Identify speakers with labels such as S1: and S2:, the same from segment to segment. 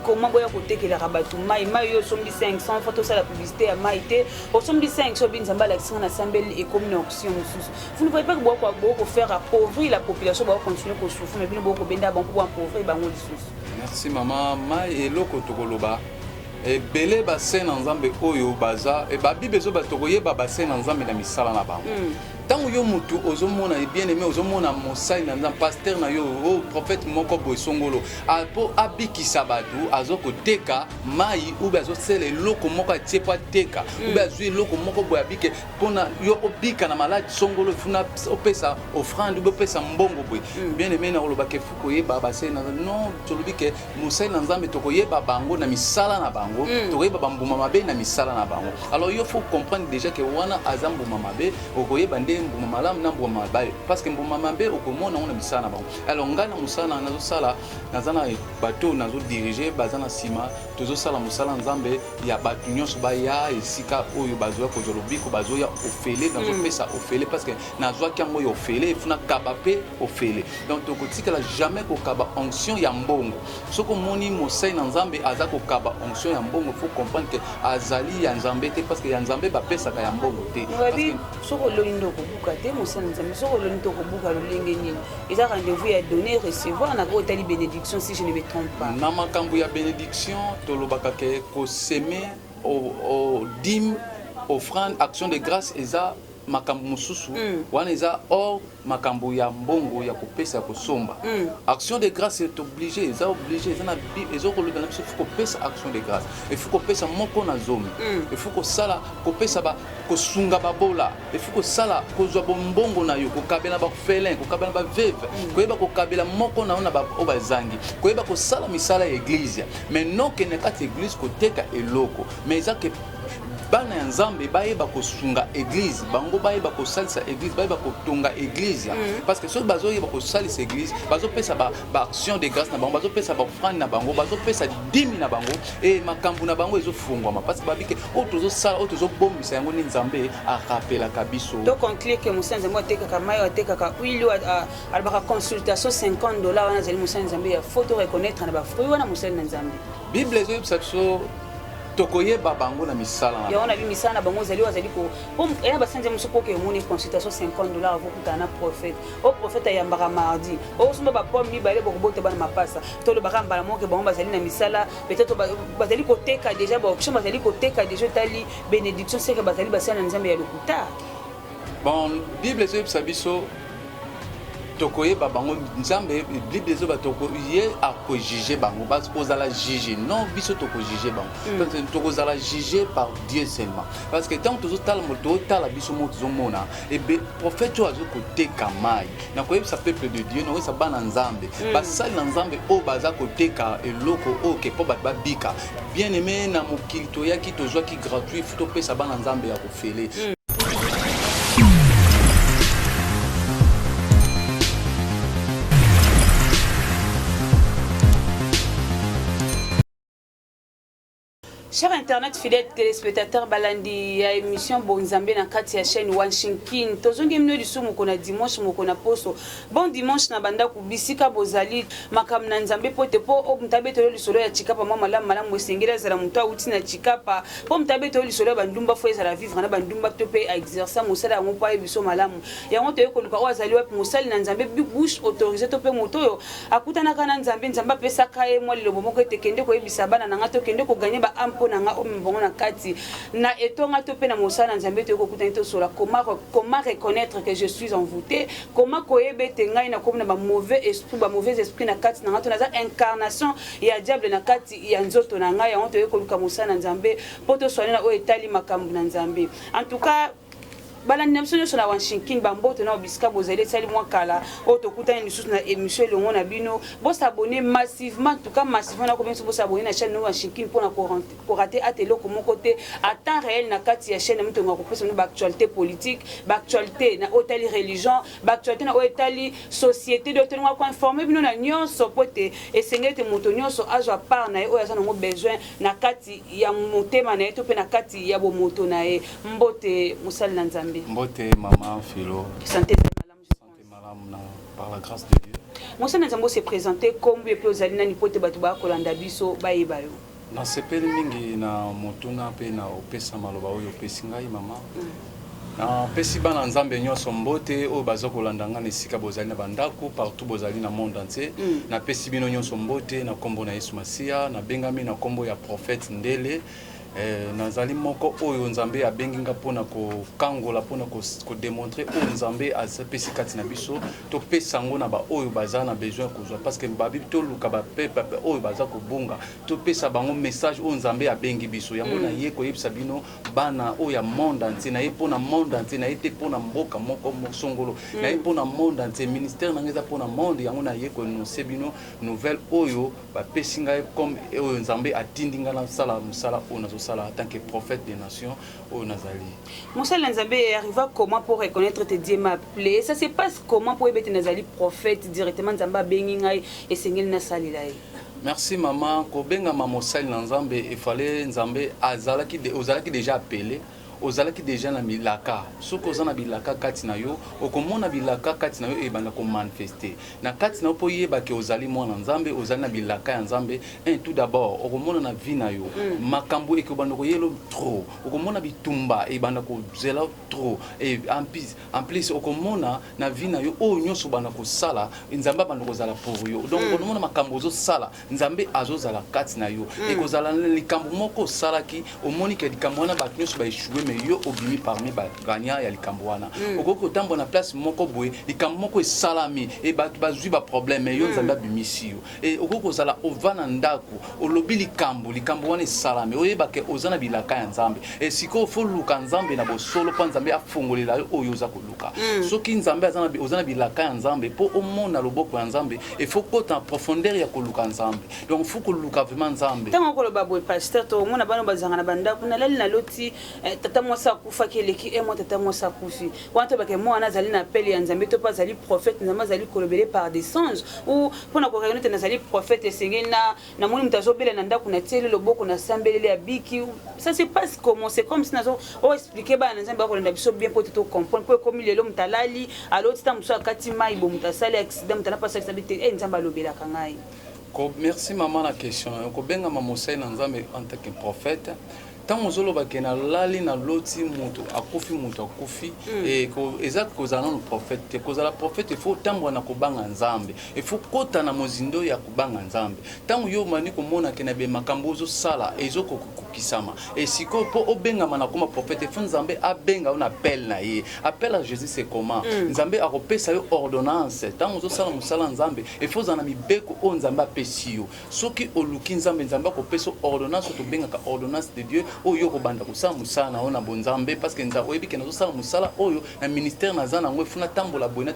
S1: comment boya côté que la rabatu mai yo sombi 500 photo ça la publicité à maïté au sombi 500 bin zamba l'action na sambel et comme une option. Vous ne voyez pas que beaucoup faire appauvrir la population va continuer à souffrir mais bien beaucoup benda bon pour appauvrir bango lisusu.
S2: Merci maman mai eloko tokoloba et belé bassin ensemble oyo baza et babi bezo batokoye ba bassin ensemble na misala na bango. Tant que mutu ozomona bien aimé ozomona mosai na pasteur na yo o prophète moko boisongolo apo abiki sabatu azoko teka mai ou bazo sele loko moko atiepa teka ou bazo loko moko boyabike pona yo obika na maladi songolo funa opesa offrande ou opesa mbongo boy bien aimé na loba ke fuko yeba basai na non tolobike mosai na nzambe tokoyeba bango na misala na bango tokoyeba bambuma mabe na misala na bango. Alors il faut comprendre déjà que wana azambuma mabe okoyeba nde malam na mbuma mabe parce que mbuma mabe okomona on a misala na bango. Alors ngana musala nazo sala nazana bateau nazo diriger bazana sima tozo sala musala nzambe ya batu nyonso ba ya esika oyo bazoya ko jolobiko bazoya ofele nazo pesa ofele parce que nazo kiango yo ofele funa kabape ofele. Donc tokotika la jamais ko kaba onction ya mbongo. Soko moni mosai na nzambe azako kaba onction ya mbongo faut comprendre que azali ya nzambe te parce que ya nzambe ba pesa ka ya mbongo te.
S1: Parce que soko loindo ko buka te mosai na nzambe soko loindo ko buka lo lenge nini. Ils ont rendez-vous à donner recevoir na ko tali bénédiction si je ne me trompe pas.
S2: Na makambo ya bénédiction tolobaka ke ko semer au dîme offrande action de grâce eza makambo mususu wana eza or makambo ya mbongo ya kopesa kosomba action de grâce est obligé eza obligé eza na ezoko lobana biso faut kopesa action de grâce il faut kopesa moko na zomi il faut kosala kopesa ba kosunga babola il faut kosala kozwa bombongo na yo kokabela ba felin kokabela ba veuve koyeba kokabela moko na ona ba obazangi koyeba kosala misala ya église mais non que ne kati église koteka eloko mais eza que bana ya nzambe bayeba kosunga église bango bayeba kosalisa église bayeba kotonga église parce que soki bazoyeba kosalisa église bazopesa ba action de grâce na bango bazopesa ba offrande na bango bazopesa dimi na bango et makambo na bango ezofungwama parce que babike oyo tozosala oyo tozobombisa yango ni nzambe arapelaka biso
S1: to conclure que mosa nzambe atekaka mai atekaka huile alobaka consultation $50 wana azali mosa nzambe ya faut to reconnaître na bafruit wana mosali na nzambe bible
S2: ezoyebisa biso tokoyeba bango na misala na
S1: ya ona bi misala na bango zali ko ena basanze muso ko ke moni consultation $50 avant kutana prophète au prophète ayambaka mardi au sumba ba pomme mi bale boko bote bana mapasa to le bakamba la moke bango bazali na misala peut-être bazali ko teka déjà ba option bazali ko teka déjà tali bénédiction c'est que bazali basana nzambe ya lokuta
S2: bon bible ezebisa biso tokoyeba bango nzambe bible ezo batoko ye akojuger bango parce que ozala juger non biso tokojuger bango parce que tokozala juger par Dieu seulement parce que tant tozotala moto otala biso moto zomona et be prophète ozo koteka mai na koyebisa peuple de Dieu no sa bana nzambe basali na nzambe o baza koteka eloko o ke po bat babika bien aimé na mokili to yaki tozwa ki gratuit futo pesa bana nzambe ya kofele
S1: Chers internet fidèles téléspectateurs balandi ya émission Bonzambe na kati ya chaîne Washington tozongi mino lisumu kona dimanche mokona poso bon dimanche na banda kubisika bozali makam na nzambe pote po mtabe to lisolo ya chikapa mama malamu esengela zala muta uti na chikapa po mtabe to lisolo bandumba fo ezala vivre na bandumba to pe exercer musala ngo pa biso malamu yango to yeko luka wazali wa musali na nzambe bouche autorisé to pe moto yo akutana kana nzambe nzamba pesa kae mwa lilobo moko tekende ko yebisa bana na ngato kende ko gagner ba na nga ombongo na kati na etonga to pe na mosala nzambe to kokutana to sola comment reconnaître que je suis envoûté comment koyebete ngai na komna ba mauvais esprit na kati na ngato na za incarnation ya diable na kati ya nzoto na ngai ya to yekoluka mosala nzambe poto soana na o etali makambu na nzambe en tout cas balandi na biso nyonso na Washington bambote na obisika bozali esali mwa kala oyo tokutani lisusu na émission elongo na bino bosabone massivement en tout cas massivement na kobenso bosabone na chaîne Washington mpona korate ate eloko moko te à temps réel na kati ya chaîne moto ngakopesa no baactualité politique baactualité na otali religion baactualité na otali société de tenir ko informer bino na nyonso pote esengeli te moto nyonso azwa part na ye oyo aza nango besoin na kati ya motema na ye to pe na kati ya bomoto na ye mbote mosali na nzambe
S2: Mbote maman Philo.
S1: Santé
S2: madame par la grâce de Dieu.
S1: mosala nzambe se présenter comme pe ozali nani pote bato bakolanda biso bayeba yo
S2: nasepeli mingi na motuna mpe na opesa maloba oyo opesi ngai mama napesi bana nzambe nyonso mbote oyo baza kolanda ngai na esika bozali na bandako partout bozali na monde entier napesi bino nyonso mbote na nkombo na yesu masiya nabengami na nkombo ya prophète ndele nazali moko oyo nzambe abengi nga mpona kokangola mpona kodemontre oyo nzambe apesi kati na biso topesa yango na baoyo baza na besoin kozwa parce que babi toluka bapepe oyo baza kobunga topesa bango message oyo nzambe abengi biso yango na ye koyebisa bino bana oyo ya monde entier na ye mpona monde entier na ye te mpona mboka moko songolo na ye mpona monde entier ministère na ngai eza mpona monde yango na ye koanonce bino nouvelle oyo bapesi ngai comme oyo nzambe atindi ngai nasala mosala oyo nazosala en tant que prophète des nations au Nazali.
S1: Monsala Nzambe arriva comment pour reconnaître tes dieux m'appelé? Ça se passe comment pour être Nazali prophète directement Nzamba bengingai et sengel na salilai?
S2: Merci maman, ko benga mamosali Nzambe il fallait Nzambe azalaki déjà appelé. Ozalaki déjà na bilaka soko ozana bilaka kati na yo okomona bilaka kati na yo ebanda ko manifester na kati na yo po yeba ke ozali mwana nzambe ozali na bilaka ya nzambe tout d'abord okomona na vie na yo makambo ekobanda ko yelo trop okomona bitumba ebanda ko zela trop et en plus okomona na vie na yo o nyonso banda ko sala nzambe banda ko zala pour yo donc okomona makambo zo sala nzambe azozala kati na yo ekozala likambo moko salaki omoni ke likambo na ba nyonso ba échouer mais yo obimi parmi ba gagnant ya likambo wana okoko tambo na place moko boye likambo moko esalami e ba bazui ba problème yo nzambe abimisi yo e okoko zala ovana ndako olobi likambo wana esalami oyeba ke ozana bilaka ya nzambe e siko fo luka nzambe na bosolo pa nzambe afongolela yo oyo oza koluka soki nzambe ozana bilaka ya nzambe po omona loboko ya nzambe e faut kota en profondeur ya koluka nzambe donc faut koluka vraiment nzambe
S1: tango koloba boye pasteur to mona bana bazanga na bandako na lali na loti tata mwasa kufa keleki moi tata mwasa kufi wanto bake moi nazali na appel ya nzambe to pas zali prophète nzambe zali kolobele par des songes ou pona ko reconnaître nazali prophète esengeli na moni mutazobela na ndako na tiele loboko na sambelele ya biki ça se passe comment c'est comme si nazo o expliquer ba na nzambe bakolanda biso bien pour tout comprendre pour comme lelo mutalali aloti ta muso akati mai bo mutasali accident mutana pas ça sabite nzambe alobela kangai
S2: merci maman la question ko benga mamosai na nzambe en tant que prophète tant ozolo bakena lali na loti mutu akufi et ko ezak kozana no prophète te kozala prophète il faut tambwa na kobanga nzambe il faut kota na mozindo ya kobanga nzambe tant yo mani ko mona ke na be makambo zo sala ezoko kokisama et siko po obenga mana koma prophète il faut nzambe abenga on appelle na ye appel à Jésus c'est comment nzambe akopesa yo ordonnance tant ozo sala musala nzambe il faut zana mibeko o nzambe apesi yo soki oluki nzambe akopesa ordonnance to benga ka ordonnance de Dieu oyo ko banda kusala musala na ona bonzambe parce que nza oyebi ke na sala musala oyo na ministère na zana ngwe funa tambola boina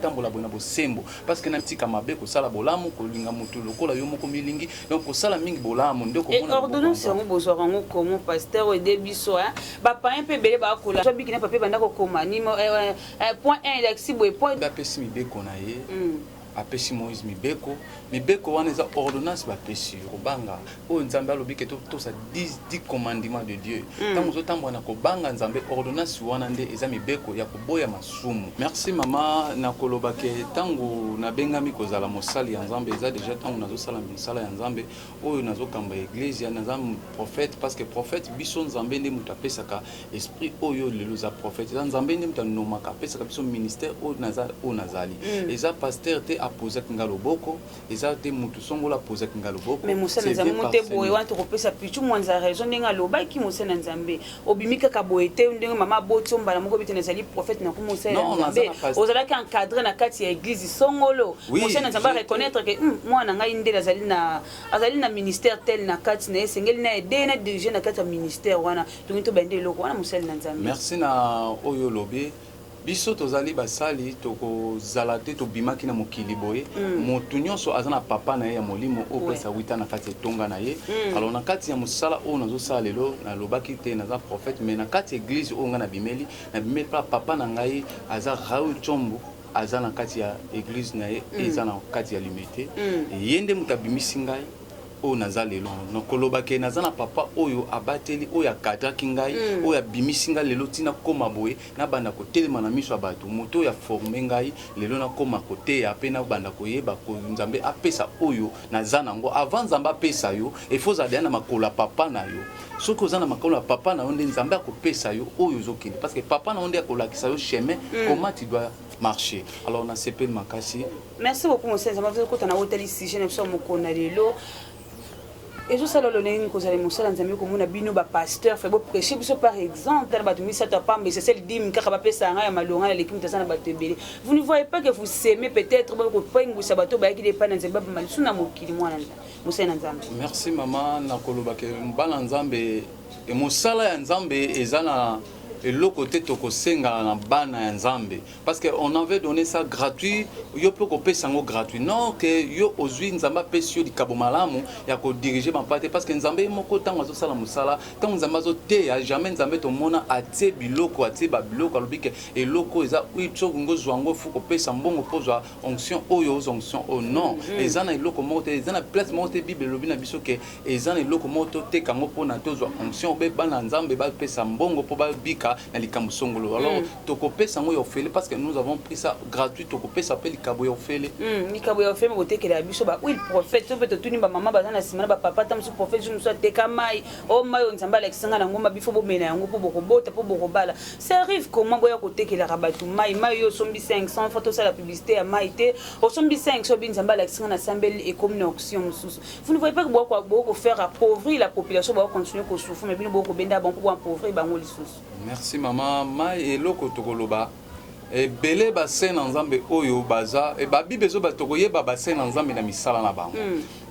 S2: bosembo parce que na tika mabe ko sala bolamu ko linga mutu lokola yo moko milingi donc ko sala mingi bolamu ndeko mona
S1: ordonnance ngo bozwa ngo comme pasteur de biso ba pa un peu belé ba kola so bikina papier banda ko koma ni point 1 lexibo point
S2: ba pesi mi be kona ye apesi Moïse mibeko wana eza ordonnance bapesi kobanga oyo nzambe alobi ke tosa 10 commandements de Dieu tango ozotambwa na kobanga nzambe ordonnance wana nde eza mibeko ya koboya masumu merci mama na koloba ke tango nabengami kozala mosali ya nzambe eza déjà tango nazosala misala ya nzambe oyo nazokamba église ya nzambe prophète parce que prophète biso nzambe nde mutu apesaka esprit oyo lelo za prophète eza nzambe nde mutu anomaka apesaka biso ministère oyo nazali eza pasteur te apoza kinga loboko eza te mutu songola apoza kinga loboko
S1: mais musana nzambe mote boye wanto kopesa pichu mwanza raison ndenga lobaki musana nzambe obimika ka boye te ndenga mama botsomba na moko bitene zali prophète na kumusana nzambe ozala ka encadrer na kati ya église songolo musana nzambe reconnaître que mwana ngai ndela azali na ministère tel na kati na esengeli na aider na diriger na kati ya ministère wana tungi to bende loko wana musana nzambe
S2: merci na oyo lobi biso tozali basali tokozala te tobimaki na mokili boye motu nyonso aza na papa na ye ya molimo oyo pesa wita na kati etonga na ye alors na kati ya mosala oyo nazosala lelo nalobaki te naza prophète mais na kati ya église oyo ngai nabimeli mpa papa na ngai aza Raoul Chombo aza na kati ya église na ye eza na kati ya limité ye nde moto abimisi ngai o naza lelo nakoloba ke naza na papa oyo abateli oyo akataki ngai oyo abimisi ngai lelo tina koma boye nabanda kotelema na miso ya bato moto oyo aforme ngai lelo nakoma koteya mpe nabanda koyeba nzambe apesa oyo naza nango avant nzambe apesa yo efo ozala na makolo ya papa na yo soki oza na makolo ya papa na yo nde nzambe akopesa yo oyo ozokende parce que papa na yo nde akolakisa yo chemin comment tu dois marcher. Alors on a CP de Makassi.
S1: Merci beaucoup mon frère. Je vais vous dire sujet nous sommes au lelo. Et je salue le nez que vous allez me faire nzambe comme on a bino ba pasteur fait beau prêcher par exemple dans ba tumi ça pas mais c'est celle dim ka ba pesa nga ya malonga ya l'équipe tazana ba tebele. Vous ne voyez pas que vous s'aimez peut-être ba ko pengu sabato ba ki dépend nzambe ba malisu na mokili mwana nzambe.
S2: Merci maman na koloba ke mbala nzambe et mosala ya nzambe ezana et l'autre côté toko senga na bana ya nzambe parce que on avait donné ça gratuit yo peut couper sango gratuit non que yo ozui nzamba pesio di kabo malamu ya ko diriger ma partie parce que nzambe moko tango zo sala musala tango nzamba zo te ya jamais nzambe to mona atie biloko atie ba biloko alobike et loko eza uito ngo zwango fu couper sambongo pozwa onction oyo onction o non ezana iloko moko te ezana place moko te bible lobi na biso ke ezana iloko moko te kango pona tozwa onction be bana nzambe ba pesa mbongo po ba bika na likambo songolo alors tokopé sango yo fele parce que nous avons pris ça gratuit tokopé ça appelle likabo yo fele
S1: likabo yo fele bote ke la biso ba oui prophète to peut tuni ba maman bazana simana ba papa tam su prophète nous soit teka mai o mai on tsamba alexanga na ngomba bifo bo mena yango po bokobota po bokobala ça arrive comment boya kote ke la rabatu mai yo sombi 500 photo ça la publicité ya mai te o sombi 500 bin tsamba alexanga na sambel et comme une auction mususu vous ne voyez pas que boko faire appauvrir la population ba continuer ko souffrir mais bino boko benda bon pour appauvrir bango lisusu.
S2: Merci maman mai eloko tokoloba e belé ba sen nzambe oyo baza e ba bibezo ba tokoyeba ba sen nzambe na misala na bango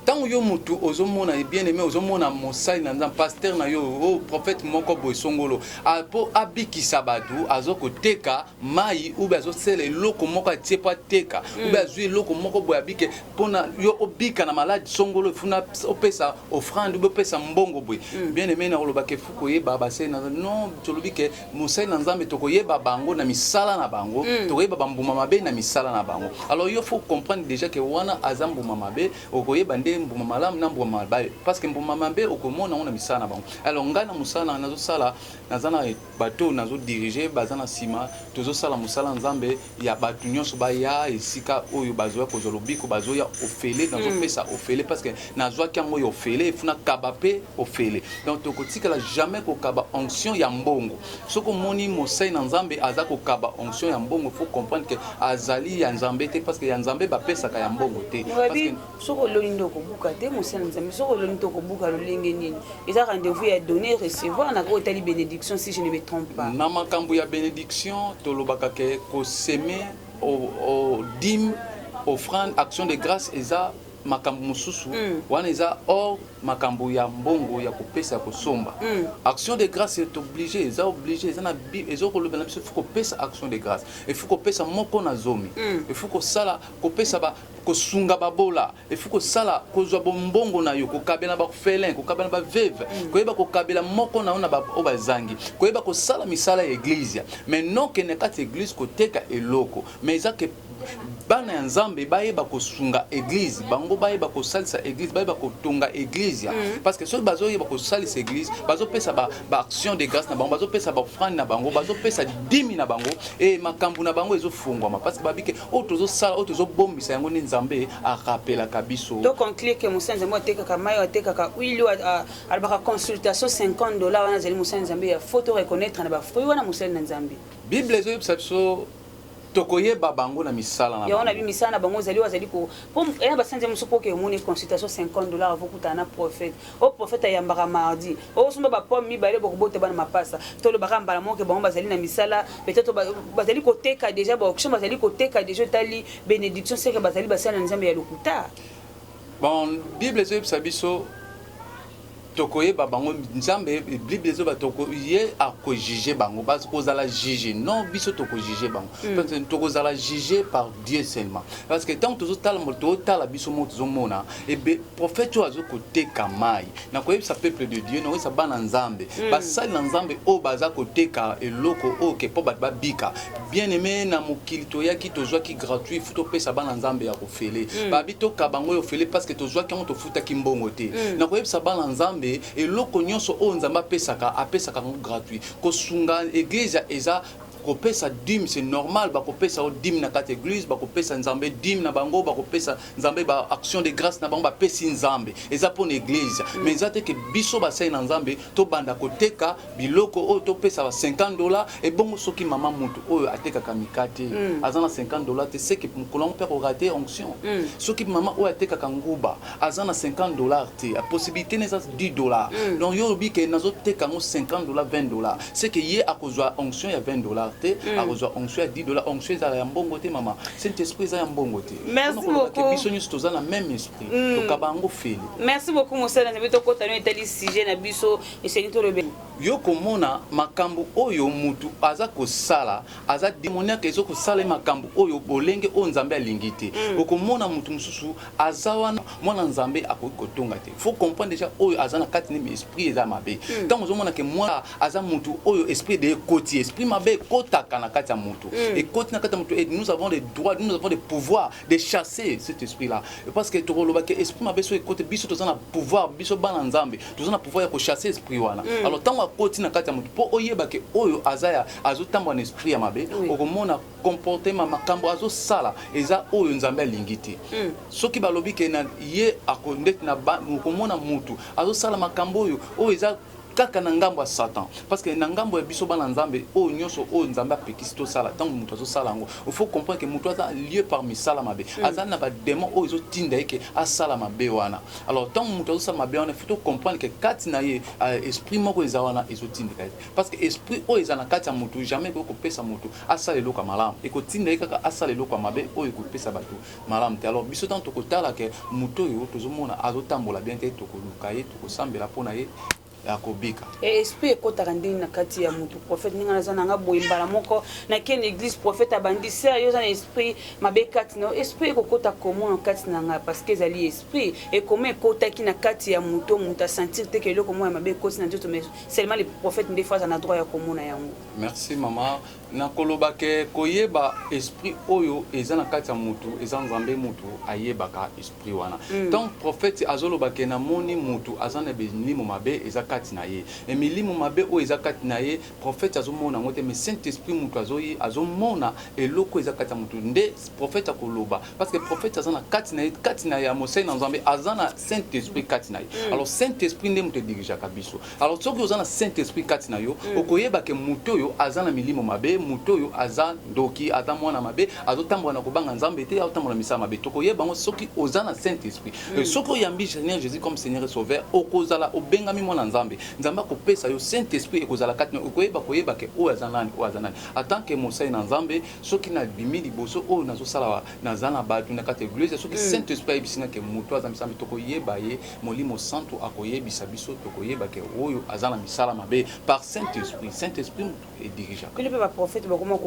S2: tant yo mutu ozomona et bien aimé ozomona mosali na nzambe pasteur na yo o prophète moko boy songolo apo abiki sabatu azoko teka mai ou bazo sele loko moko atie pa teka ou bazui loko moko boy abike pona yo obika na malade songolo funa opesa offrande ou opesa mbongo boy bien aimé na loba ke fuko yeba ba sele na non tolobike mosali na nzambe tokoyeba bango na misala na bango tokoyeba bambuma mabe na misala na bango alors il faut comprendre déjà que wana azambuma mabe okoyeba mbuma malamu na mbuma mabe parce que mbuma mabe okomona ona misala na bango alors ngana musala nazo sala nazana bateau nazo diriger bazana sima tozo sala musala nzambe ya batu nyonso ba ya esika oyo bazoya kozolobiko bazoya ofele nazo pesa ofele parce que nazo kyango yo ofele funa kabape ofele donc tokotika la jamais ko kaba onction ya mbongo soko moni mosai na nzambe azako kaba onction ya mbongo faut comprendre que azali ya nzambe te parce que ya nzambe ba pesa ka ya mbongo te parce que
S1: soko lolindo ko buka te mosai na nzambe soko lolindo ko buka lolenge nini eza rendez-vous ya donner recevoir na ko tali bénédiction si je ne me trompe pas
S2: na makambo ya bénédiction tolobaka ke ko semer au dîme offrande action de grâce eza makambo mususu wana eza or makambo ya mbongo ya kopesa kosomba action de grâce est obligé eza obligé eza na ezo kolobela biso faut kopesa action de grâce il faut kopesa moko na zomi il faut kosala kopesa ba kosunga babola il faut kosala kozwa bombongo na yo kokabela ba felin kokabela ba veuve koyeba kokabela moko na ona ba obazangi koyeba kosala misala ya église mais non que ne kati église koteka eloko mais eza que bana ya nzambe bayeba kosunga église bango bayeba kosalisa église bayeba kotonga église parce que soki bazoyeba kosalisa église bazopesa ba action de grâce na bango bazopesa ba offrande na bango bazopesa dimi na bango et makambo na bango ezofungwama parce que babike o tozosala o tozobombisa yango ni nzambe arapelaka biso
S1: donc on clique que mosanza nzambe atekaka mai atekaka huile alobaka consultation $50 wana zali mosanza nzambe ya photo reconnaître na bafruit wana mosanza na nzambe
S2: bible ezoyebisa biso tokoyeba bango na misala na
S1: bango ya ona bi misala na bango zali wazali ko po ya basanze muso po ke moni consultation $50 avant kutana prophète o prophète ayambaka mardi o sumba ba pomme mi bale bokobote bana mapasa to lo bakamba la moke bango bazali na misala peut-être bazali ko teka déjà ba auction bazali ko teka déjà tali bénédiction c'est que bazali basala nzambe ya lokuta
S2: bon bible ezoyebisa biso tokoyeba bango nzambe bible ezoba tokoye akojuge bango parce kozala juge non biso tokojuge bango parce que tokozala juge par Dieu seulement parce que tant tozotala biso mo tozomona ebe prophète oyo azokoteka mai nakoyebisa peuple de Dieu nakoyebisa bana nzambe basali na nzambe oyo baza koteka eloko oyo ke mpo bato babika bien aimé na mokili toyaki tozwaki gratuit fu topesa bana nzambe ya kofele babi toka bango oyo fele parce que tozwaki yango tofutaki mbongo te nakoyebisa bana nzambe eloko nyonso oyo nzambe apesaka ngo gratuit kosunga église eza kopesa dîme c'est normal bakopesa dîme na kati église bakopesa nzambe dîme na bango bakopesa nzambe ba action de grâce na bango bapesi nzambe eza pour église mais eza te ke biso basai na nzambe to banda koteka biloko oyo topesa ba $50 et bongo soki mama mutu oyo atekaka mikate azana $50 te c'est que mkolongo pe ko rater onction soki mama oyo atekaka nguba azana $50 te a possibilité neza $10 donc yo bi ke nazo teka ngo $50 $20 c'est que ye akozwa onction ya $20 akozwa onction ya $10 onction za ya mbongo te mama saint esprit za ya mbongo te
S1: merci beaucoup
S2: biso nyuso toza na même esprit tokabango feli
S1: merci beaucoup mosala na bito kotano etali sujet na biso esengi to lebe
S2: yo komona makambo oyo mutu aza kosala aza démoniaque ezo kosala makambo oyo bolenge o nzambe alingi te okomona mutu mususu aza wana mwana nzambe akoki kotonga te faut comprendre déjà oyo aza na kati ne esprit eza mabe tant ozomona ke mwana aza mutu oyo esprit de koti esprit mabe kotaka na kati ya mutu et koti na kati ya mutu et nous avons des droits nous avons des pouvoirs de chasser cet esprit là parce que tokoloba ke esprit mabe so ekote biso toza na pouvoir biso bana nzambe toza na pouvoir ya ko chasser esprit wana alors tant koti na kati ya mutu po oyeba ke oyo azaya azotambwa na esprit ya mabe okomona comportement makambo azosala eza oyo nzambe alingi te soki balobi ke na ye akondeti na okomona mutu azosala makambo oyo eza kaka na ngambo ya Satan parce que na ngambo ya biso bana nzambe o nyonso o nzambe apekisi to sala tant mutu azo sala ngo il faut comprendre que mutu aza lieu parmi sala mabe aza na ba démon o ezo tinda eke asala mabe wana alors tant mutu azo sala mabe wana il faut comprendre que kati na ye esprit moko eza wana ezo tinda parce que esprit o eza na kati ya mutu jamais ko pesa mutu asala eloko malamu e ko tinda eka asala eloko mabe o e ko pesa batu malamu te alors biso tant to kotala ke mutu yo tozomona azo tambola bien te to koluka ye to kosambela pona ye akobika
S1: esprit ekotaka ndenge na kati ya mutu prophète ninga naza nanga boye mbala moko na kene église prophète abandi sérieux na esprit mabe kati na esprit ekokota komo na kati nanga parce que ezali esprit et comment ekotaki na kati ya mutu mutu sentir te que eloko moya mabe ekoti na nzoto mais seulement les prophètes nde fois na droit ya komona yango
S2: merci mama nakoloba ke koyeba esprit oyo eza na kati ya mutu eza nzambe mutu ayebaka esprit wana donc prophète azoloba ke na moni mutu aza na milimo mabe eza kati na ye et milimo mabe oyo eza kati na ye prophète azomona ngo te mais saint esprit mutu azoyi azomona eloko eza kati ya mutu nde prophète akoloba parce que prophète aza na kati na ya mosai na nzambe aza na saint esprit kati na ye alors saint esprit nde mutu dirigeaka biso alors soki oza na saint esprit kati na yo okoyeba ke mutu oyo aza na milimo mabe mutu oyo aza ndoki ata mwana mabe azotambola na kobanga nzambe te azotambola misala mabe tokoyeba ngo soki oza na saint esprit soki oyambi Seigneur Jésus comme Seigneur et Sauveur okozala obengami mwana nzambe akopesa yo saint esprit ekozala kati na koyeba ke oyo aza nani en tant que mosai na nzambe soki na bimi liboso oyo nazosala naza na bato na kati église soki saint esprit ayebisina ke mutu aza misambe tokoyeba ye molimo santo akoyebisa biso tokoyeba ke oyo aza na misala mabe par saint esprit edirigeaka
S1: kele pe baprophète bakoma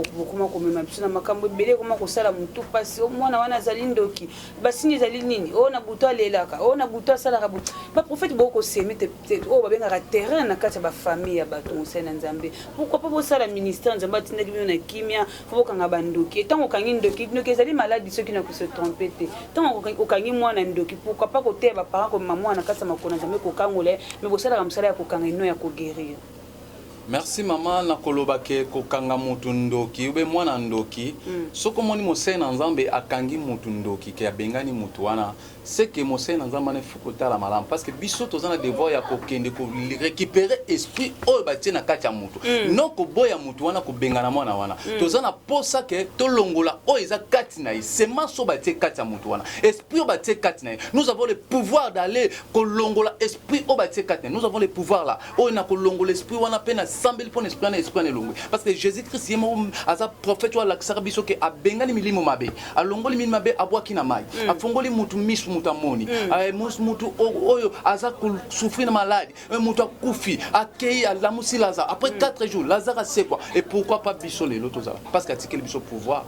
S1: komema biso na makambo ebele koma kosala mutu pasi mwana wana azali ndoki basini ezali nini oyo na butu alelaka oyo na butu asalaka butu baprophète bakoseme oyo babengaka terrain na kati ya bafamille ya bato mosai na nzambe pourquoi pas bosala ministère nzambe atindaki bino na kimia fo bokanga bandoki etango okangi ndoki ezali maladi soki na kose trompe te ntango okangi mwana ndoki pourquoi pas koteya baparent komema mwana kati ya makolo na nzambe kokangola ye mais bosalaka mosala ya kokanga ino ya koguérir
S2: merci mama nakoloba ke kokanga mutu ndoki ube mwana ndoki soko moni mosai na nzambe akangi mutu ndoki ke abengani mutu wana c'est que mosai na nzambe fuko la malamu parce que biso toza na devoir ya kokende ko récupérer esprit oyo batie na kati ya mutu non ko boya mutu wana ko bengana mwana wana toza na posa ke to longola oyo eza kati na ye sema so batie kati ya mutu wana esprit oyo batie kati na ye nous avons le pouvoir d'aller ko longola esprit oyo batie kati na nous avons le pouvoir là oyo na ko longola esprit wana pe na sambeli pour esprit na esprit na longo parce que Jésus-Christ yemo aza prophète wa lakisaka biso ke abengani milimo mabe alongoli milimo mabe abwaki na mai afongoli mutu misu mutu amoni mutu oyo aza souffrir na maladie mutu akufi akei alamusi Lazare après 4 jours Lazare a c'est quoi et pourquoi pas biso lelo tozala parce que atikeli biso pouvoir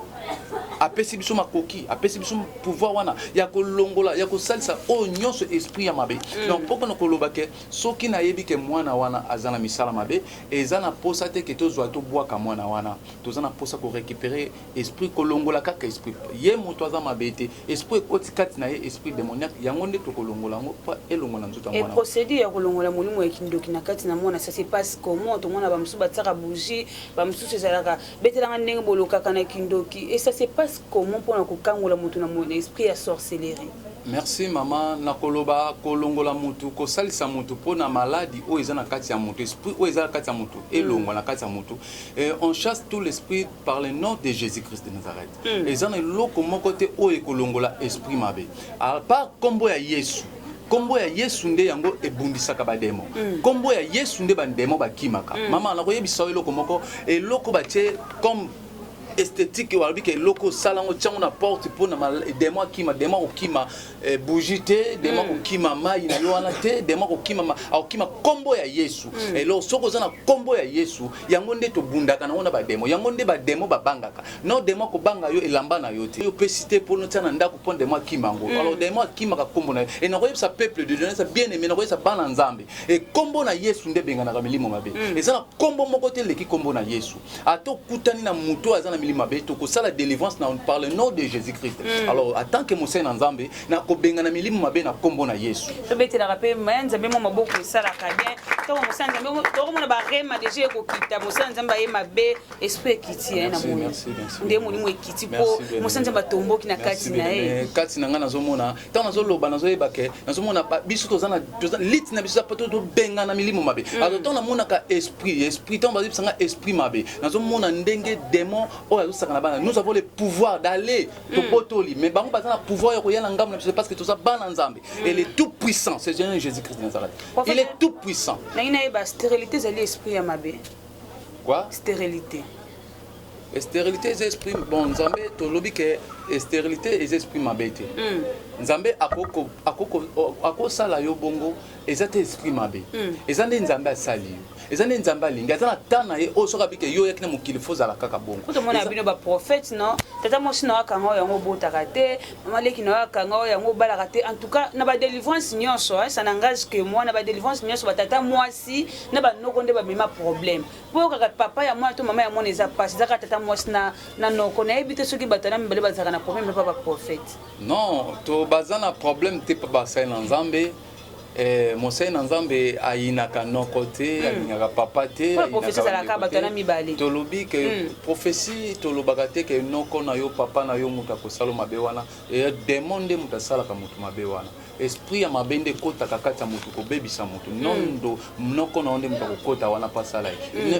S2: apesi biso makoki apesi biso pouvoir wana ya kolongola ya kosalisa o nyonso esprit ya mabe donc poko na koloba ke soki na yebi ke mwana wana azana misala mabe ezana posa te ke tozwa to bwaka mwana wana tozana posa ko récupérer esprit kolongola kaka esprit ye moto aza mabe te esprit ekoti kati na ye esprit démoniaque yango nde to kolongola ngo pa elongola nzoto mwana
S1: et procédure ya kolongola molimo ya kindoki na kati na mwana ça se passe comment to mwana ba musu batsaka bougie ba musu ezalaka betelanga ndenge bolokaka na kindoki et ça se passe comment pour na kokangola mutu na mwana esprit ya sorcellerie.
S2: Merci maman nakoloba kolongola mutu ko salisa mutu pona maladie o ezana kati ya mutu esprit o ezana kati ya mutu elongo na kati ya mutu et on chasse tout l'esprit par le nom de Jésus-Christ de Nazareth ezana loko moko te o ekolongola esprit mabe à part kombo ya Yesu kombo ya Yesu nde yango ebundisaka bademo kombo ya Yesu nde bandemo bakimaka mama nakoyebisa eloko moko eloko batie comme esthétique ou albike loko salango tchango na porte pour na demo okima bougie te demo okima mai na yoana te demo okima kombo ya Yesu et lo soko za na kombo ya Yesu yango nde to bundaka na ona ba demo yango nde ba demo babangaka no demo ko banga yo elamba na yo te yo pesité pour no tana ndako pon demo akimango alors demo akimaka kombo na et na koyebisa peuple de Dieu ça bien aimé na koyebisa bana nzambe et kombo na Yesu nde benga na milimo mabe et ça na kombo moko te leki kombo na Yesu ato kutani na muto azana la délivrance par le nom de Jésus-Christ. Alors, en tant que Moussa Nzambe, na kobenga na milimu mabe na kombo na Yesu.
S1: Tobete la rappel Nzambe mo maboko sala ka bien. To Moussa Nzambe to mo na ba rema déjà ko kita Moussa Nzambe ye mabe esprit kiti na mo.
S2: Merci.
S1: Nde mo limo kiti po Moussa Nzambe tomboki na kati na ye.
S2: Kati na nga nazomona, ta nazoloba nazoyebake, nazomona biso tozana lit na biso pato to benga na milimu mabe. Alors ton na mona ka esprit ton bazi sanga esprit mabe. Nazomona ndenge démon o nous avons le pouvoir d'aller au potoli mais bango bazana pouvoir ya koyala ngamu na parce que tout ça bana nzambe et il est tout puissant c'est Jésus-Christ de Nazareth il est tout puissant
S1: na ina ba stérilité zali esprit ya mabe
S2: quoi
S1: stérilité
S2: les esprits bon nzambe to lobi ke stérilité les esprits mabe te nzambe akoko sala yo bongo ezate esprit mabe ezande nzambe asali ezande nzambe alinga ezana tana ye o soka bike yo yakina mukili foza la kaka bongo
S1: kuto mona bino ba prophète non tata mosi na wakanga yango botaka te mama leki na wakanga yango balaka te en tout cas na ba délivrance nyonso ça n'engage que moi na ba délivrance nyonso batata mwasi na ba noko nde ba mema problème po kaka papa ya moi to mama ya moi eza passe zaka tata mwasi na noko na ebite soki batana mbele bazaka na problème pas ba prophète
S2: non to bazana problème te pa sa na nzambe Moussa Nzambe ayinaka noko te ayinaka papa te
S1: prophétie salaka batana mibale
S2: tolobi ke prophétie tolobaka te ke noko na yo papa na yo muta ko salo mabe wana et demande muta salaka mutu mabe wana esprit ya mabende kota kakata mutu ko bebisa mutu nondo noko na onde muta ko kota wana pasala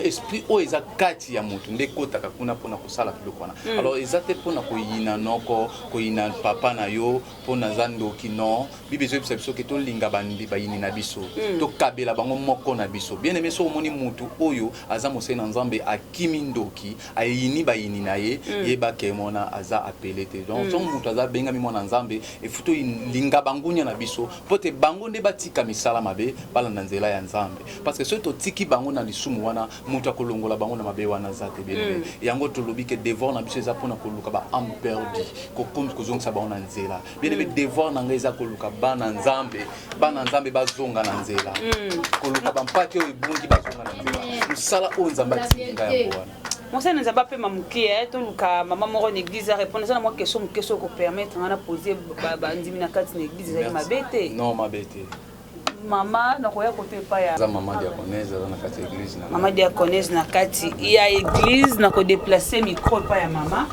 S2: esprit o eza kati ya mutu nde kota kakuna pona ko sala biloko wana alors ezate pona ko yina noko ko yina papa na yo pona zando kino bibezo biso ke to linga bandi bayini na biso to kabela bango moko na biso bien aimé so moni mutu oyo aza Moussa Nzambe akimi ndoki ayini bayini na ye yeba ke mona aza appelé te donc son mutu aza benga mi mona Nzambe e futo linga bangunya na biso pote bango nde batika misala mabe bala na nzela ya Nzambe parce que so to tiki bango na lisumu wana mutu akolongola bango na mabe wana zate bien aimé yango to lobi ke devoir na biso eza pona koluka ba am perdu ko comme kozongisa bango na nzela bien aimé devoir na ngai eza koluka bana Nzambe bazonga na nzela koluka bampati oyo ebungi bazonga na nzela musala oyo Nzambe atinga yango wana
S1: Moussa Nzambe pe mamukie to luka mama moko na église a répondre na moi question ko permettre ngana poser ba ndimi na kati na église za mabete
S2: non mabete
S1: mama na koya kote pa ya
S2: za mama diaconese na kati ya église na
S1: mama diaconese na kati ya église na ko déplacer micro pa ya mama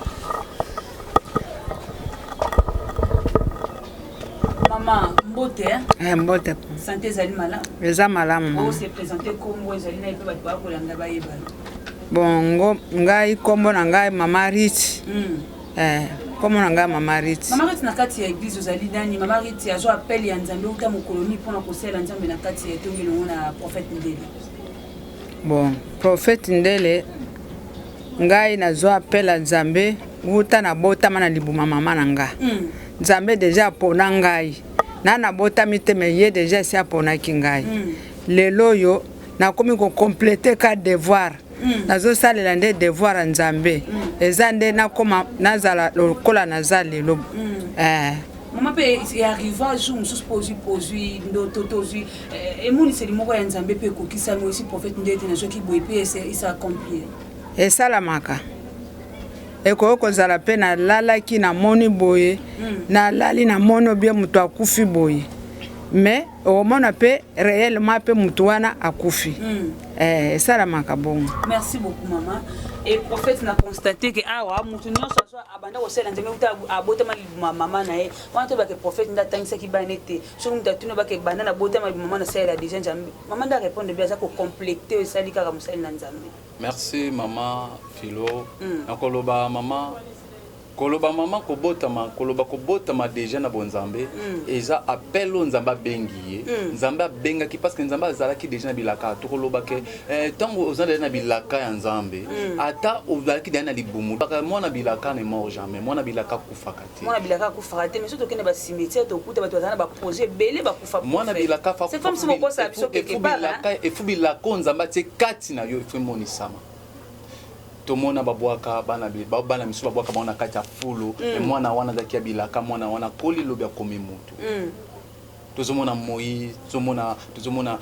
S1: Mama, mbote
S3: mbote.
S1: Santé zali malamu.
S3: Eza malamu mama.
S1: On se présenter comme zali na pe ba ko landa ba yeba.
S3: Bongo ngai kombo na ngai mama Rich. Kombo na ngai mama Rich.
S1: Mama Rich na kati ya église zali nani mama Rich azo appel ya Nzambe uta mokoloni pona kosela Nzambe na kati ya tongi na prophète Ndeli.
S3: Bon, prophète Ndele ngai nazo appela Nzambe wuta na botama na libuma mama na nga. Nzambe deja pona ngai. Na botami te me ye deja si apona ki ngai. Lelo yo nakomi ko compléter ka devoir. Nazo salela nde devoir Nzambe. Eza nde nakoma nazala lokola nazali lo.
S1: Maman peut y arriver un jour sous poser d'autotosi et mon c'est le mot ya Nzambe peut ko kisa moi aussi prophète ndete na joki boye pe et ça accomplir.
S3: Et salamaka. Eko kozala pe na lalaki na moni boye na lali na mono bien mutu akufi boye. Mais au mona pe réellement pe mutu wana akufi. Salamaka bon.
S1: Merci beaucoup maman. Et prophète n'a constaté que awa mutu nyonso soit abanda ko sela Nzambe uta abotama maman na ye. Wanto ba ke prophète nda tangisa ki banete. So mutu tuno ba ke banda na botama maman na sela déjà Nzambe. Maman da répondre bien ça ko compléter au sali ka musali na Nzambe.
S2: Merci maman Philo. Nakoloba maman kobotama déjà na bonzambe eza appelo nzamba bengi nzamba benga ki parce que nzamba azalaki déjà na bilaka to koloba ke tango ozanda na bilaka ya nzambe ata ozalaki na libumu parce que mwana bilaka ne mort jamais mwana bilaka kufaka te mais surtout que ne ba cimetière to kuta bato bazana ba projet belé ba kufa mwana bilaka fa c'est comme si moko sa biso quelque part et fubila ko nzamba te kati na yo ifemoni sama tomona babwaka bana misu babwaka bana kati ya fulu mwana wana zakia bilaka mwana wana koli lobya komi mutu tozomona Moïse tozomona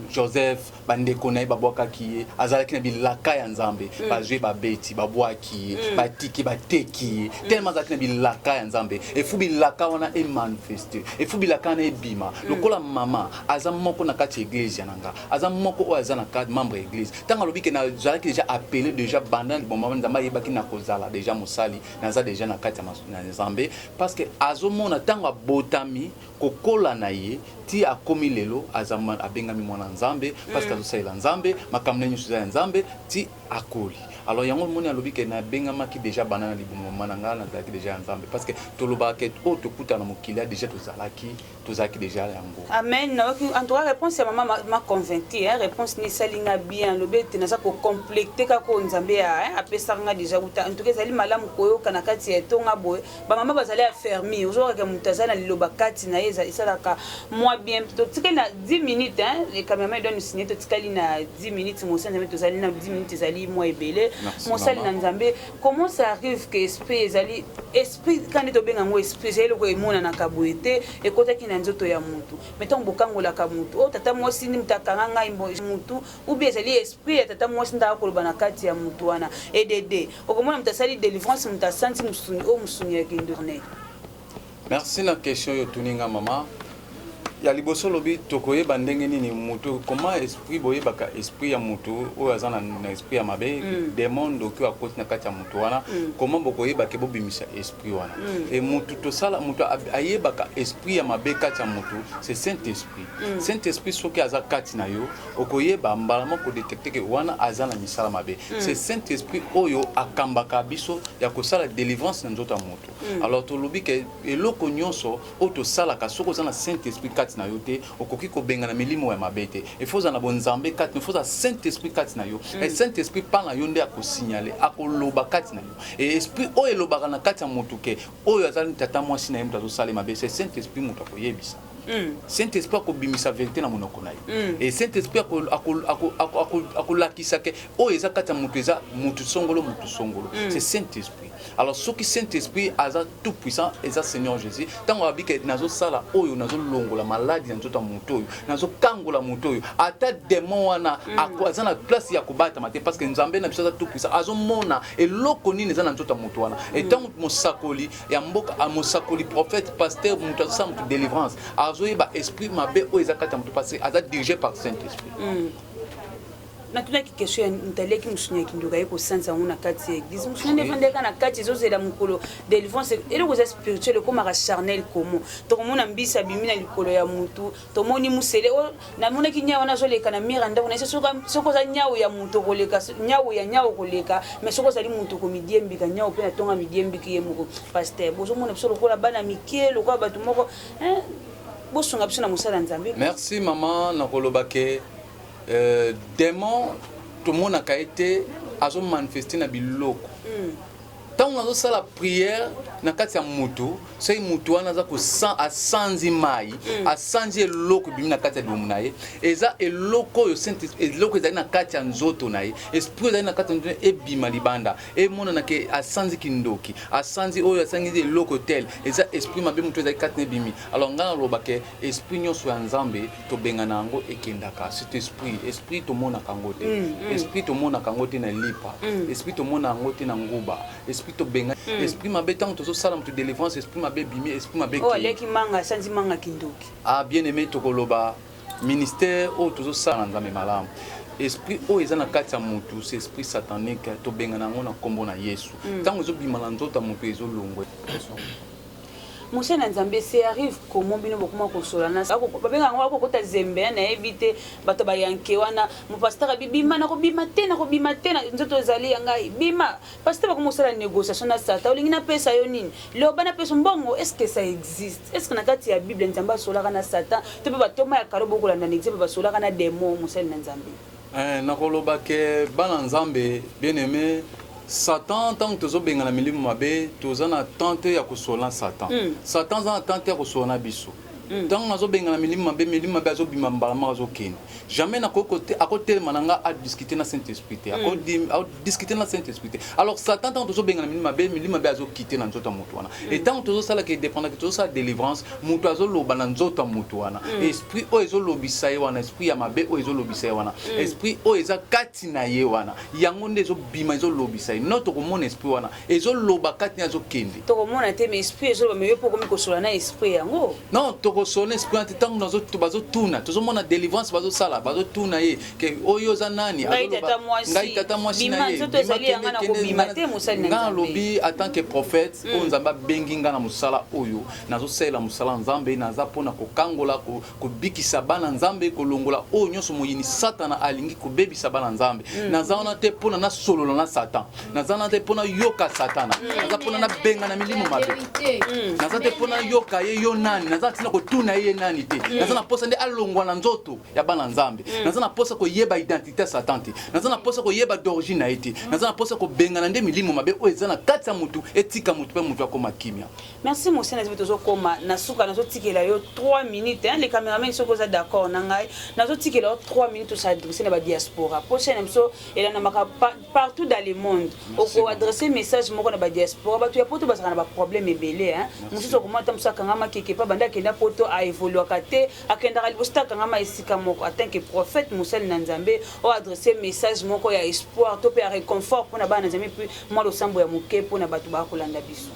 S2: Joseph bandeko na babwaka ki azalaki na bilaka ya Nzambe bazwe babeti babwaki batiki bateki tellement azalaki na bilaka ya Nzambe efu bilaka wana e manifester efu bilaka na ebima lokola mama azamoko na kati église yananga azamoko o azana kati membre église tanga lobike na azalaki déjà appelé déjà bandant bon moment Nzamba yebaki na kozala déjà musali naza déjà na kati ya Nzambe parce que azomona tanga botami kokola na ye ti akomi lelo azama abengami mwana Nzambe parce que azosalela Nzambe makambo nyonso za Nzambe ti akoli alors yango moni alobi ke na bengama ki déjà banana libumu mananga na zaki déjà Nzambe parce que toloba ke o to kuta na mokili déjà tozaki déjà yango
S1: amen en tout cas réponse ya maman m'a convaincu réponse ni salinga bien lobe tenaza ko compléter ka ko Nzambe a pesanga déjà uta en tout cas zali malamu koyo kana kati ya tonga boy ba mama bazali affermi ozo ka mutazana liloba kati na yeza isalaka moi bien to tikala 10 minutes les caméramans donnent signer to tikali na 10 minutes mon Nzambe to zali na 10 minutes zali moi ebele mon sali na Nzambe comment ça arrive que esprit zali esprit quand to benga ngo esprit zali ko emona na kabuete e kota ki na nzoto ya mutu meton bokangola ka mutu o tata moi sindi mtakanga ngai mutu ou bien zali esprit ya tata moi sinda ko bana kati ya mutu wana EDD okomona mtasali délivrance mtasanti musuni o musuni ya kindorne.
S2: Merci na question yo tuninga mama ya liboso lobi tokoyeba ndenge nini mutu comment esprit boyebaka esprit ya mutu o azana na esprit ya mabe démon doki akoti na kati ya mutu wana comment bokoyeba ke bobimisa esprit wana et mutu to sala mutu ayebaka esprit ya mabe kati ya mutu c'est Saint Esprit soki aza kati na yo okoyeba mbalama ko détecter ke wana azana misala mabe c'est Saint Esprit oyo akambaka biso ya kosala délivrance na nzoto ya mutu alors to lobi ke eloko nyonso o to sala ka soko zana Saint Esprit kati na yo te okoki ko benga na milimo ya mabete il faut na bonzambe kati il faut Saint Esprit kati na yo et Saint Esprit pa na yo nde akosignaler akoloba kati na yo et esprit o elobaka na kati ya mutu ke oyo azali tata mwasi na ye mutu azosala mabe c'est Saint Esprit mutu akoyebisa Saint-Esprit akobimisa vérité na monoko na ye et Saint-Esprit akolakisa ke o eza kati ya mutu eza mutu songolo c'est Saint-Esprit alors soki Saint-Esprit aza tout puissant eza Seigneur Jésus tango abike nazo sala oyo nazo longola maladie na nzoto mutu oyo nazo kangola mutu oyo ata démon wana aza na place ya kobata mate parce que Nzambe na biso aza tout puissant azomona eloko nini eza na nzoto mutu wana et tango mosakoli ya mboka mosakoli prophète pasteur mutu azosala mutu délivrance azoyeba esprit mabe o ezakata mutu parce aza dirigé par Saint-Esprit
S1: na tuna ki question ntaleki musunya kindoka yeko sanza ngona kati église musunya ndefandeka na kati zozela mukolo délivrance ele koza spirituel comme ra charnel comme to komona mbisa bimina likolo ya mutu to moni musele na mona kinyawa na zoleka na miranda na soko za nyawo ya mutu koleka nyawo koleka mais soko za mutu ko midiembi ka nyawo pe na tonga midiembi ki yemuko pasteur bozo mona biso lokola bana mikelo kwa batu moko
S2: merci maman na kolobake démon tomonaka ete azomanifeste na biloko ntango nazosala priere na kati ya mutu soki mutu wana aza asanzi mai asanzi eloko ebimi na kati ya libumu na ye eza eloko oyo eloko ezali na kati ya nzoto na ye esprit ezali na kati ya nzoto ebima libanda emonanake asanzi kindoki asanzi oyo asangizi eloko tel eza esprit mabe mutu ezali kati na ebimi alors ngai nalobake esprit nyonso ya nzambe tobengana yango ekendaka cet esprit tomonaka yango te esprit tomonaka yango te na lipa esprit tomona yango te na nguba esprit tobenga esprit mabe ntango tozosala moto délivrance esprit mabe bimi esprit mabe
S1: aleki manga asanzi manga kindoki
S2: bien aimé tokoloba ministère oyo tozosala na nzambe malamu esprit oyo eza na kati ya motu c'est esprit satanique tobengana yango na nkombo na yesu ntango ezobima na nzoto ya motu ezolongwe
S1: Monsieur Nzambe, c'est arrive comment bino bokuma kosolana babenga ngo akokota zembe na ebite bato bayanke wana mo pasteur bibima na kobima te nzoto ezali yangai bima pasteur bakomosala négociation na sata olingi na pesa yo nini lo bana pesa mbongo est-ce que ça existe est-ce que na kati ya bible Nzambe asolaka na sata te pe batoma ya karo bokolanda na exemple basolaka na démon Monsieur Nzambe
S2: nakoloba ke bana Nzambe bien aimé Satan tant que tozobengana milimu mabe tozana tante ya kosola Satan Satan za tante ya kosola biso tant nazobengana milimu mabe azobima mbala azokene jamais na côté à côté mananga à discuter na Saint-Esprit à discuter na Saint-Esprit alors Satan tant tozobengana milimu mabe azokite na nzoto mutu wana et tant tozosala ke dépendant que tozosala délivrance mutu azoloba na nzoto mutu wana esprit o ezolobisa ye wana esprit ya mabe o ezolobisa ye wana esprit o eza kati na ye wana yango nde ezobima ezolobisa ye noto komona esprit wana ezoloba kati na ezokende
S1: to komona te mais esprit ezoloba mais yo poko mikosola na esprit yango
S2: non son esprit tant nazo bazo tuna tozomona délivrance bazo sala bazo tuna ye ke oyo za nani
S1: ngai tata mwasi na ye nzoto ezali yanga na kobima te musali na
S2: Nzambe lobi en tant que prophète on Nzamba bengi nga na musala oyo nazo sala musala Nzambe naza pona kokangola ko bikisa bana Nzambe kolongola oyo nyonso moyini satana alingi ko bebisa bana Nzambe naza ona te pona na solo na Satan naza na te pona yoka satana naza pona na benga na milimu mabe naza te pona yoka ye yo nani naza tina ko tuna ye nani te naza na posa nde alongwa na nzoto ya bana Nzambe naza na posa ko yeba identité Satan te naza na posa ko yeba d'origine na ete naza na posa ko bengana nde milimo mabe o ezana kati ya mutu etika mutu pe mutu akoma kimia.
S1: Merci monsieur Nazbi tozo koma na suka nazo tikela yo 3 minutes les caméramans sont déjà d'accord na ngai nazo tikela yo 3 minutes ça adresser na ba diaspora prochaine émission elle na maka partout dans le monde au adresser message moko na ba diaspora ba tu ya poto ba sana ba problème ebele hein mususu ko mata musaka ngama keke pa banda kenda poto a évoluer kate akenda kalibusta ngama esika moko en tant que prophète Moussel Nzambe o adresser message moko ya espoir to pe ya réconfort pour na ba Nzambe puis moi lo sambo ya muke pour na batu ba kolanda biso.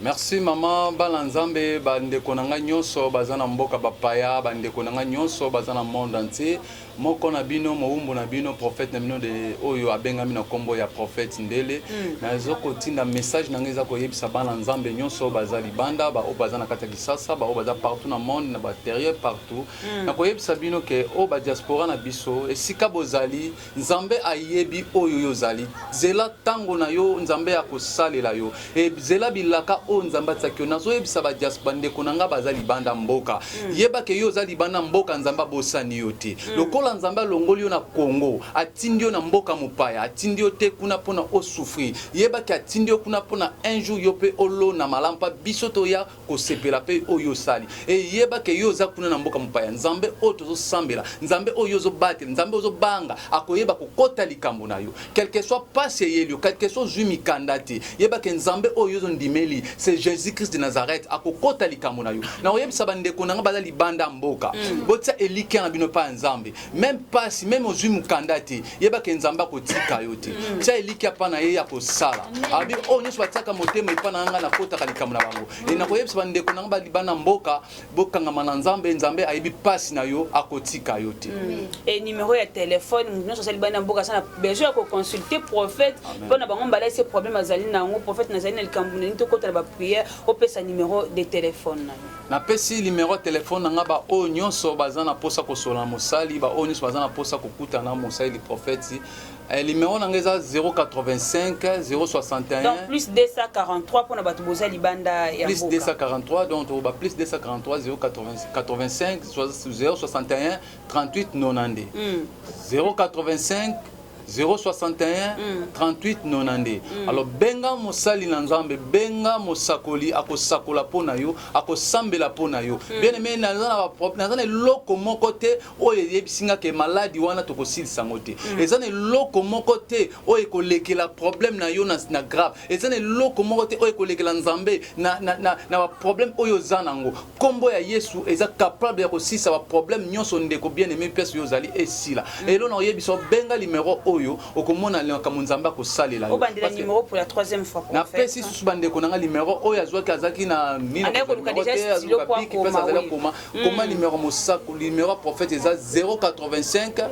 S2: Merci maman bana Nzambe bandeko nanga nyonso bazana mboka bapaya bandeko nanga nyonso bazana monde entier moko na bino moumbu na bino prophète na bino de oyo abengami na kombo ya prophète Ndele na zoko tinda message na ngeza ko yebisa bana Nzambe nyonso bazali banda ba o bazana kata kisasa ba o baza partout na monde na batérieur partout na ko yebisa bino ke o ba diaspora na biso esika bozali Nzambe ayebi oyo yozali zela tango na yo Nzambe ya kosalela yo e zela bilaka o Nzambe tsakyo nazo yebisa ba diaspora ndeko nanga bazali banda mboka yeba ke yo zali banda mboka Nzamba bosani yo te lokola Nzamba longoli yo na Congo atindi yo na mboka mopaya atindi yo te kuna pona o souffrir yeba ke atindi yo kuna pona un jour yo pe olo na malampa biso to ya ko sepela pe oyo sali e yeba ke yo za kuna na mboka mopaya Nzambe o tozo sambela Nzambe oyo zo batela Nzambe ozo banga akoyeba ko kota likambo na yo quel que soit passe yelio quel que soit zumi kandati yeba ke Nzambe oyo zo ndimeli c'est Jésus-Christ de Nazareth akokota likambo na yo na oyebisa bandeko nanga bazali banda mboka botsa elike na bino pa Nzambe même pas si même ozwi mukandati yeba ke Nzamba kotika yo te tsa elike pa na ye ya kosala abi o nyonso bataka motema ipana nanga na kota likambo na bango e na koyebisa bandeko nanga bazali banda mboka bokanga na Nzambe Nzambe ayebi pasi na yo akotika yo te
S1: et numéro ya téléphone nyonso sali banda mboka sana besoin ko consulter prophète pona bango mbala ese problème azali na ngo prophète nazali na likambo na nito kota ba prière au pesa numéro de téléphone
S2: na pesi numéro téléphone nga ba o nyonso bazana posa ko sola mosali ba o nyonso bazana posa ko kutana mosali prophète numéro nangeza 085 061
S1: donc plus 243 pour na batu bozali banda ya
S2: plus 243 donc ba plus 243 085 061 38 90 085 061 38 90. Alors benga mosali na nzambe, benga mosakoli akosakola pona yo, akosambela pona yo. Bien aimé nazana loko moko te oyo yebisinga ke maladi wana tokosilisa ngote. Ezana loko moko te oyo kolekela problème na yo na grave. Ezana loko moko te oyo kolekela nzambe na problème oyo zanango. Kombo ya Yesu eza capable ya kosisa ba problème nyonso ndeko bien aimé pesa yo zali esila. Elo na yebiso benga numéro oyo okomona le kamunzamba ko salela yo.
S1: Obandela numéro pour la troisième fois.
S2: Na pesi susu bandeko nanga numéro oyo azwaki azaki na nini comment numéro mosako numéro prophète eza 085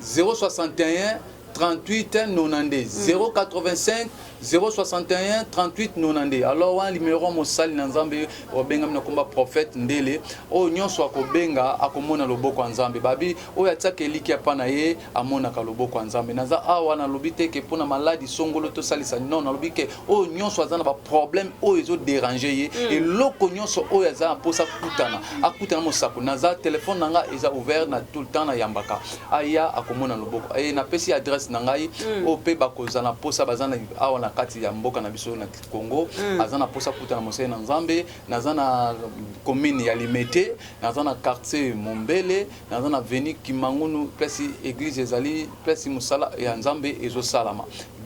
S2: 061 38 90 085 061 38 90. Alors un numéro mosali na nzambe obenga na komba prophète ndele o nyonso akobenga akomona loboko nzambe babi o yataka eliki apana ye amona ka loboko nzambe naza awa na lobite ke pona maladi songolo to salisa non na lobike o nyonso azana ba problème o ezo déranger ye et loko nyonso o yaza posa akutana mosako naza téléphone nanga eza ouvert na tout le temps na yambaka aya akomona loboko et na pesi adresse nangai o pe bakozana posa bazana awa na kati ya mboka na biso na Congo azana posa kuta na mosai na nzambe nazana commune ya Limete nazana quartier Mombele nazana avenue Kimangunu place église ezali place musala ya nzambe ezo salama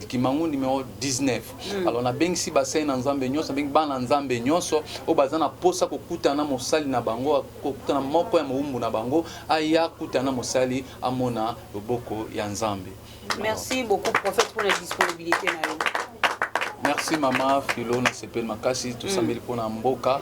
S2: Kimangunu numéro 19. Alors na bengisi bassin na nzambe nyonso beng bana nzambe nyonso o bazana posa kokuta na mosali na bango kokuta na moko ya muumbu na bango aya kuta na mosali amona loboko ya nzambe.
S1: Merci beaucoup prophète pour la disponibilité na yo.
S2: Merci maman Philo na sepel makasi to sameli pona mboka.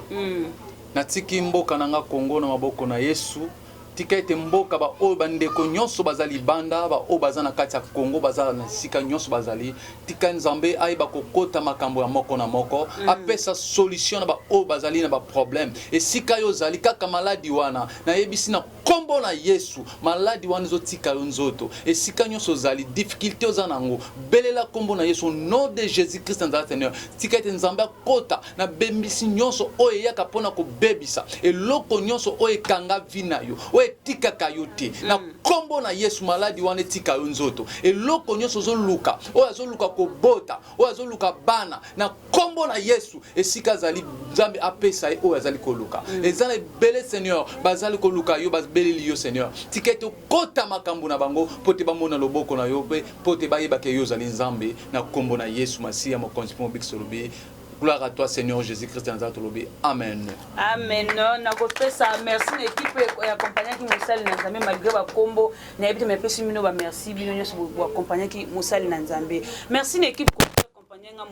S2: Natiki mboka nanga Kongo na maboko na Yesu. Tika ete mboka ba o bandeko nyonso bazali banda ba o bazana kati ya Kongo bazala na sika nyonso bazali tika nzambe ai ba kokota makambo ya moko na moko apesa solution na ba o bazali na ba problème et sika yo zali kaka maladi wana na yebisi na kombo na Yesu maladi wana zo tika yo nzoto et sika nyonso zali difficulté ozanango belela kombo na Yesu au nom de Jésus Christ nzala Seigneur tika ete nzambe akota na bembisi nyonso o yaka pona ko bebisa et loko nyonso o ekanga vina yo tika kayote na kombo na Yesu maladi wane tika yo nzoto e loko nyonso zoluka o azoluka ko bota o azoluka bana na kombo na Yesu esika zali nzambe apesa o azali koluka ezala bele Seigneur bazali koluka yo bazbeli yo Seigneur tiketo kota makambo na bango pote bamona loboko na yo pe pote bayeba ke yo zali nzambe na kombo na Yesu Masia mokonzi mo bixolobi. Gloire à toi, Seigneur Jésus-Christ. Amen. Amen.
S1: Merci l'équipe accompagnée qui Moussal Nanzambe malgré wa combo. N'ayez pas merci bino merci bino pour accompagner qui Moussal Nanzambe. Merci l'équipe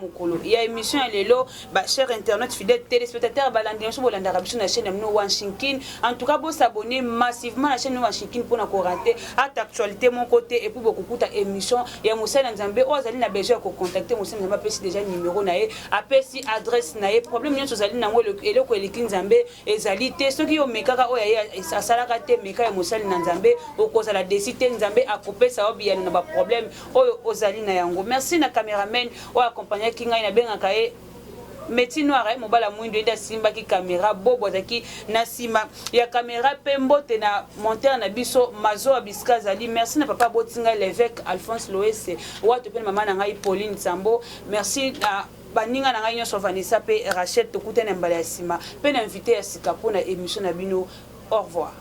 S1: mukolo ya émission ya lelo ba cher internet fidèle téléspectateur balandi nso bolanda rabiso na chaîne mno Washington en tout cas bo s'abonner massivement à la chaîne Washington pour na ko rater at actualité mon côté et puis beaucoup kuta émission ya Moussala Nzambe ozali na besoin ko contacter Moussala Nzambe pesi déjà numéro na ye apesi adresse na ye problème nyonso zali na ngolo eloko eliki Nzambe ezali te soki yo mekaka o ya asalaka te meka ya Moussala Nzambe okoza la décider Nzambe akopesa obiana na ba problème oyo ozali na yango. Merci na cameraman o accompagner kinga ina benga kae Meti noire mobala mwindo ida simba ki caméra bobo zaki na sima ya caméra pembo te na monteur na biso mazo abiska zali. Merci na papa botinga l'évêque Alphonse Loese wa to pe mama na ngai Pauline Sambo. Merci na baninga na ngai nyoso Vanessa pe Rachel to kutena mbala ya sima pe na invité ya sika pona émission na bino. Au revoir.